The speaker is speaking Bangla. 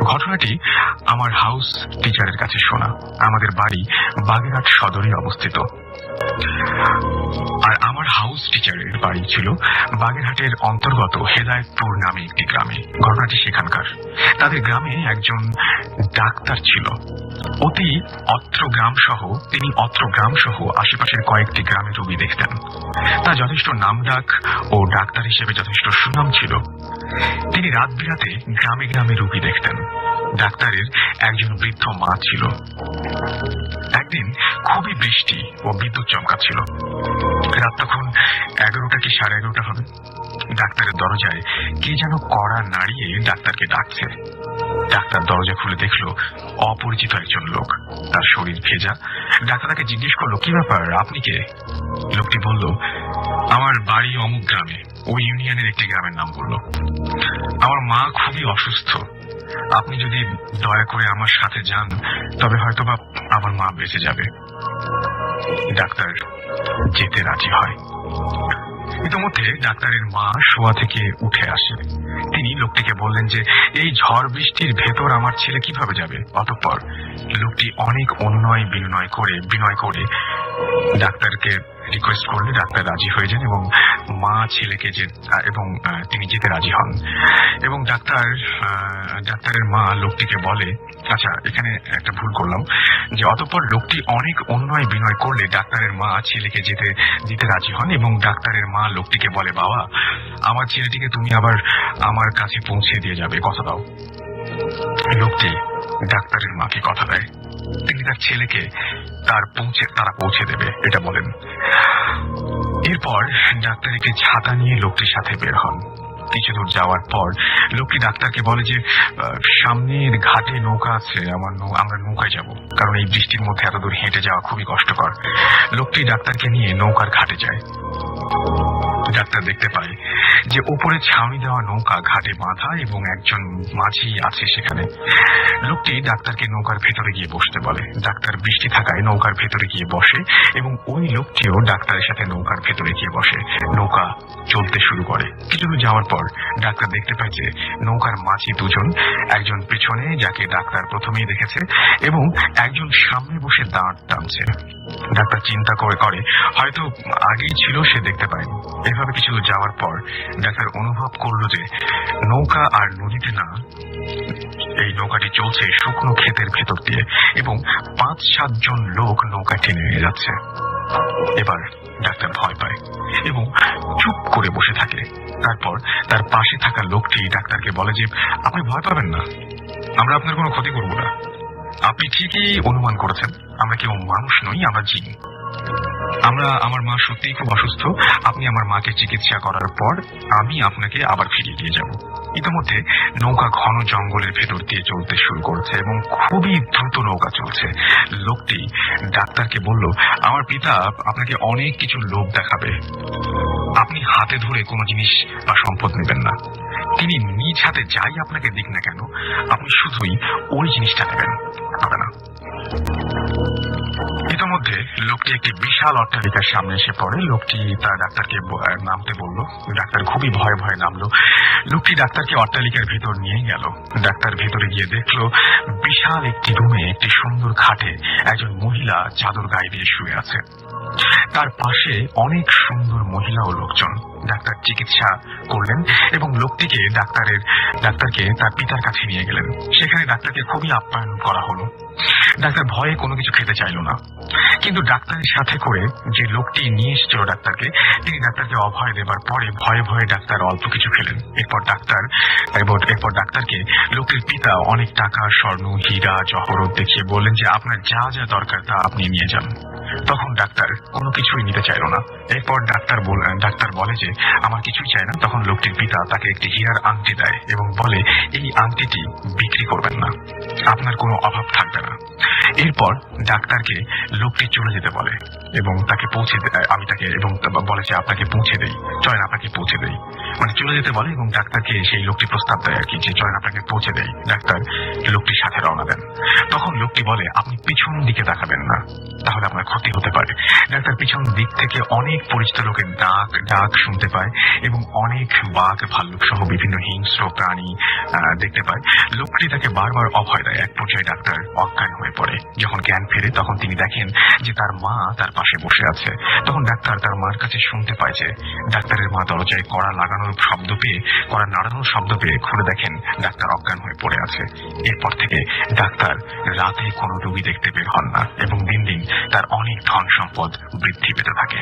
ঘটনাটি আমার হাউস টিচারের কাছে শোনা। আমাদের বাড়ি বাগেরহাট সদরে অবস্থিত, আর আমার হাউস টিচারের বাড়ি ছিল বাগেরহাটের অন্তর্গত হেদায়েতপুর নামে একটি গ্রামে। ঘটনাটি সেখানকার। তাদের গ্রামে একজন ডাক্তার ছিল। তিনি অত্র গ্রাম সহ আশেপাশের কয়েকটি গ্রামে রোগী দেখতেন। তার যথেষ্ট নামডাক ও ডাক্তার হিসেবে যথেষ্ট সুনাম ছিল। তিনি রাত বিরাতে গ্রামে গ্রামে রোগী দেখতেন। ডাক্তারের একজন বৃদ্ধ মা ছিল। একদিন খুবই বৃষ্টি ও বিদ্যুৎ চমকাচ্ছিল। রাত তখন 11টা কি 11:30 হবে। ডাক্তারের দরজায় কে যেন কড়া নাড়িয়ে ডাক্তারকে ডাকছে। ডাক্তার দরজা খুলে দেখলো অপরিচিত একজন লোক। তার শরীর ভেজা। ডাক্তার তাকে জিজ্ঞেস করলো, কি ব্যাপার, আপনি কে? লোকটি বলল, আমার বাড়ি অমুক গ্রামে। ওই ইউনিয়নের একটি গ্রামের নাম বলল। আমার মা খুবই অসুস্থ। আপনি যদি দয়া করে আমার সাথে যান তবে হয়তোবা আমার মা বেঁচে যাবে। ডাক্তার যেতে রাজি হয়। ইতিমধ্যে ডাক্তারের মা শোয়া থেকে উঠে আসে। তিনি লোকটিকে বললেন যে এই ঝড় বৃষ্টির ভেতর আমার ছেলে কিভাবে যাবে। অতঃপর লোকটি অনেক বিনয় করে ডাক্তারকে রিকোয়েস্ট করলে ডাক্তার রাজি হয়ে যান এবং মা ছেলেকে তিনি যেতে রাজি হন। এবং ডাক্তারের মা লোকটিকে বলে, আচ্ছা এখানে একটা ভুল করলাম, যে অতঃপর লোকটি অনেক বিনয় করলে ডাক্তারের মা ছেলেকে দিতে রাজি হন এবং ডাক্তারের মা লোকটিকে বলে, বাবা আমার ছেলেটিকে তুমি আবার আমার কাছে পৌঁছে দিয়ে যাবে, কথা দাও। লোকটি ডাক্তারের মাকে কথা দেয় তিনি তার ছেলেকে তারা পৌঁছে দেবে, এটা বলেন। এরপর ডাক্তারকে ছাতা নিয়ে লোকটির সাথে বের হন। কিছু দূর যাওয়ার পর লোকটি ডাক্তারকে বলে যে সামনের ঘাটে নৌকা আছে, আমরা নৌকায় যাব, কারণ এই বৃষ্টির মধ্যে এত দূর হেঁটে যাওয়া খুবই কষ্টকর। লোকটি ডাক্তারকে নিয়ে নৌকার ঘাটে যায়। ডাক্তার দেখতে পায় যে উপরে ছাউনি দেওয়া নৌকা ঘাটে বাঁধা এবং একজন মাঝি আছে সেখানে। লোকটি ডাক্তারকে নৌকার ভেতরে গিয়ে বসতে বলে। ডাক্তার বৃষ্টি থাকায় নৌকার ভেতরে গিয়ে বসে এবং ওই লোকটিও ডাক্তারের সাথে নৌকার ভেতরে গিয়ে বসে। নৌকা চলতে শুরু করে। কিছু দূর যাওয়ার পর ডাক্তার দেখতে পায় যে নৌকার মাঝি দুজন, একজন পেছনে যাকে ডাক্তার প্রথমেই দেখেছে এবং একজন সামনে বসে দাঁড় টানছে। ডাক্তার চিন্তা করে হয়তো আগেই ছিল, সে দেখতে পায়নি। এভাবে কিছু দূর যাওয়ার পর ডাক্তার অনুভব করলো যে নৌকা আর নদীতে না, এই নৌকাটি চলছে শুকনো ক্ষেতের ভেতর দিয়ে এবং 5-7 জন লোক নৌকা টেনে নিয়ে যাচ্ছে। এবার ডাক্তার ভয় পায় এবং চুপ করে বসে থাকে। তারপর তার পাশে থাকা লোকটি ডাক্তারকে বলে যে আপনি ভয় পাবেন না, আমরা আপনার কোনো ক্ষতি করব না। আপনি ঠিকই অনুমান করেছেন, আমরা কেউ মানুষ নই, আমরা জিন। আমার মা সত্যিই খুব অসুস্থ। আপনি আমার মাকে চিকিৎসা করার পর আমি আপনাকে আবার ফিরিয়ে দিয়ে যাব। ইতিমধ্যে নৌকা ঘন জঙ্গলের ভেতর দিয়ে চলতে শুরু করেছে এবং খুবই দ্রুত নৌকা চলছে। লোকটি ডাক্তারকে বলল, আমার পিতা আপনাকে অনেক কিছু লোভ দেখাবে, আপনি হাতে ধরে কোনো জিনিস বা সম্পদ নেবেন না। তিনি নিজ হাতে যাই আপনাকে দিক না কেন, আপনি শুধুই ওই জিনিসটা নেবেন, হবে না। ইতিমধ্যে লোকটি একটি বিশাল অট্টালিকার সামনে এসে পড়ে। লোকটি তার ডাক্তারকে নামতে বলল। ডাক্তার খুবই ভয়ে নামলো। লোকটি ডাক্তারকে অট্টালিকার ভেতর নিয়ে গেল। ডাক্তার ভেতরে গিয়ে দেখলো বিশাল একটি রুমে একটি সুন্দর খাটে একজন মহিলা চাদর গায়ে দিয়ে শুয়ে আছে। তার পাশে অনেক সুন্দর মহিলা ও লোকজন। ডাক্তার চিকিৎসা করলেন এবং লোকটিকে ডাক্তারকে তার পিতার কাছে নিয়ে গেলেন। সেখানে ডাক্তারকে খুবই আপ্যায়ন করা হলো। ডাক্তার ভয়ে কোনো কিছু খেতে চাইল না, কিন্তু ডাক্তারের সাথে করে যে লোকটি নিয়ে এসেছিল ডাক্তারকে, তিনি ডাক্তারকে অভয় দেবার পরে ভয়ে ডাক্তার অল্প কিছু খেলেন। এরপর ডাক্তারকে লোকটির পিতা অনেক টাকা, স্বর্ণ, হীরা, জহরত দেখিয়ে বললেন যে আপনার যা যা দরকার তা আপনি নিয়ে যান। তখন ডাক্তার কোনো কিছুই নিতে চাইল না। এরপর ডাক্তার বলে যে আমার কিছুই চাই না। তখন লোকটির পিতা তাকে একটি হীরার আংটি দেয় এবং বলে এই আংটিটি বিক্রি করবেন না, আপনার কোনো অভাব থাকবে না। এরপর ডাক্তারকে লোকটি চলে যেতে বলে এবং তাকে পৌঁছে দেয়। এবং বলে যে আপনাকে পৌঁছে দেই, চলেন আপনাকে পৌঁছে দেই, মানে চলে যেতে বলে এবং ডাক্তারকে সেই লোকটি প্রস্তাব দেয় আর কি, যে চলেন আপনাকে পৌঁছে দেই। ডাক্তার লোকটির সাথে রওনা দেন। তখন লোকটি বলে, আপনি পিছন দিকে তাকাবেন না, তাহলে আপনার ক্ষতি হতে পারে। ডাক্তার পিছন দিক থেকে অনেক পরিচিত লোকের ডাক শুনতে পায় এবং অনেক বাঘ, ভাল্লুক সহ বিভিন্ন হিংস্র প্রাণী দেখতে পায়। লোকটি তাকে বারবার অভয় দেয়। এক পর্যায়ে ডাক্তার অজ্ঞান হয়ে পড়ে। যখন জ্ঞান ফেরে তখন তিনি দেখেন যে তার মা তার পাশে বসে আছে। তখন ডাক্তার তার মার কাছে শুনতে পায় যে ডাক্তারের মা দরজায় কড়া নাড়ানোর শব্দ পেয়ে ঘুরে দেখেন ডাক্তার অজ্ঞান হয়ে পড়ে আছে। এরপর থেকে ডাক্তার রাতে কোনো রোগী দেখতে বের হন না এবং দিন দিন তার অনেক ধন সম্পদ বৃদ্ধি পেতে থাকে।